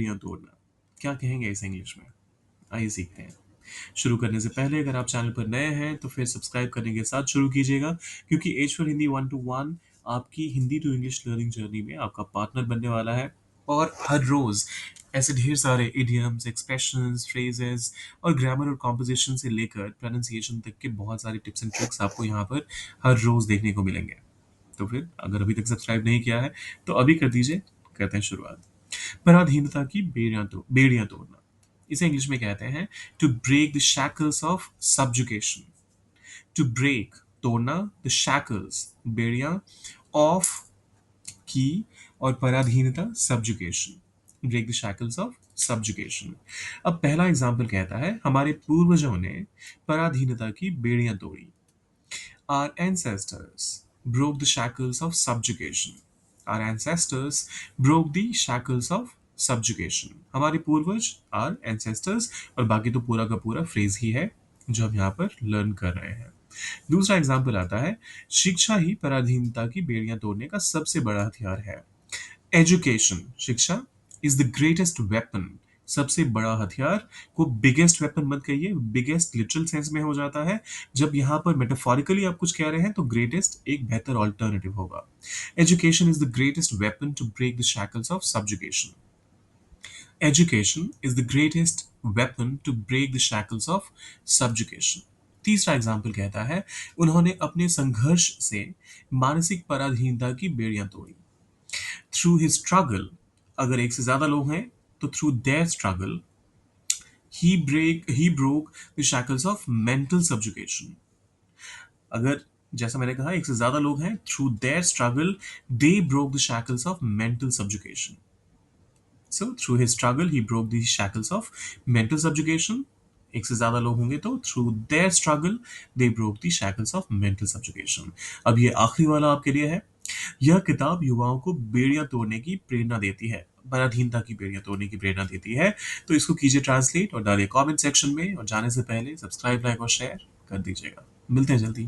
बेड़ियां तोड़ना, क्या कहेंगे इसे इंग्लिश में? आइए सीखते हैं। शुरू करने से पहले अगर आप चैनल पर नए हैं तो फिर सब्सक्राइब करने के साथ शुरू कीजिएगा, क्योंकि एज फॉर हिंदी 1 to 1 आपकी Hindi to English learning journey में आपका पार्टनर बनने वाला है। और हर रोज ऐसे ढेर सारे इडियम्स, एक्सप्रेशंस, फ्रेजेस और ग्रामर और कॉम्पोजिशन से लेकर प्रोनाउंसिएशन तक के बहुत सारे टिप्स एंड ट्रिक्स आपको यहाँ पर हर रोज देखने को मिलेंगे। तो फिर अगर अभी तक सब्सक्राइब नहीं किया है तो अभी कर दीजिए। करते हैं शुरुआत। पराधीनता की बेड़ियां तोड़ना, इसे इंग्लिश में कहते हैं to break the shackles of subjugation. To break, तोड़ना, द शैकल्स, बेड़ियां, ऑफ, की, और पराधीनता, subjugation. Break the shackles of subjugation. अब पहला एग्जाम्पल कहता है हमारे पूर्वजों ने पराधीनता की बेड़ियां तोड़ी। Our ancestors broke the shackles of subjugation. Our ancestors broke the shackles of subjugation. हमारे पूर्वज, our ancestors, और बाकी तो पूरा का पूरा फ्रेज ही है जो हम यहाँ पर लर्न कर रहे हैं। दूसरा एग्जाम्पल आता है शिक्षा ही पराधीनता की बेड़ियां तोड़ने का सबसे बड़ा हथियार है। एजुकेशन, शिक्षा, इज द ग्रेटेस्ट वेपन, सबसे बड़ा हथियार। को बिगेस्ट वेपन मत कहिए, बिगेस्ट लिटरल सेंस में हो जाता है। जब यहाँ पर मेटाफोरिकली आप कुछ कह रहे हैं तो ग्रेटेस्ट एक बेहतर ऑल्टरनेटिव होगा। Education is the greatest weapon to break the shackles of subjugation. Education is the greatest weapon to break the shackles of subjugation. तीसरा एग्जाम्पल कहता है उन्होंने अपने संघर्ष से मानसिक पराधीनता की बेड़ियां तोड़ी। थ्रू हिज स्ट्रगल, अगर एक से ज्यादा लोग हैं तो through their struggle he broke the shackles of mental subjugation. अगर जैसा मैंने कहा एक से ज्यादा लोग हैं, through their struggle they broke the shackles of mental subjugation. So through his struggle he broke the shackles of mental subjugation. एक से ज्यादा लोग होंगे तो through their struggle they broke the shackles of mental subjugation. अब ये आखिरी वाला आपके लिए है। यह किताब युवाओं को बेड़ियां तोड़ने की प्रेरणा देती है, पराधीनता की बेड़ियां तोड़ने की प्रेरणा देती है। तो इसको कीजिए ट्रांसलेट और डालिए कमेंट सेक्शन में, और जाने से पहले सब्सक्राइब, लाइक और शेयर कर दीजिएगा। मिलते हैं जल्दी।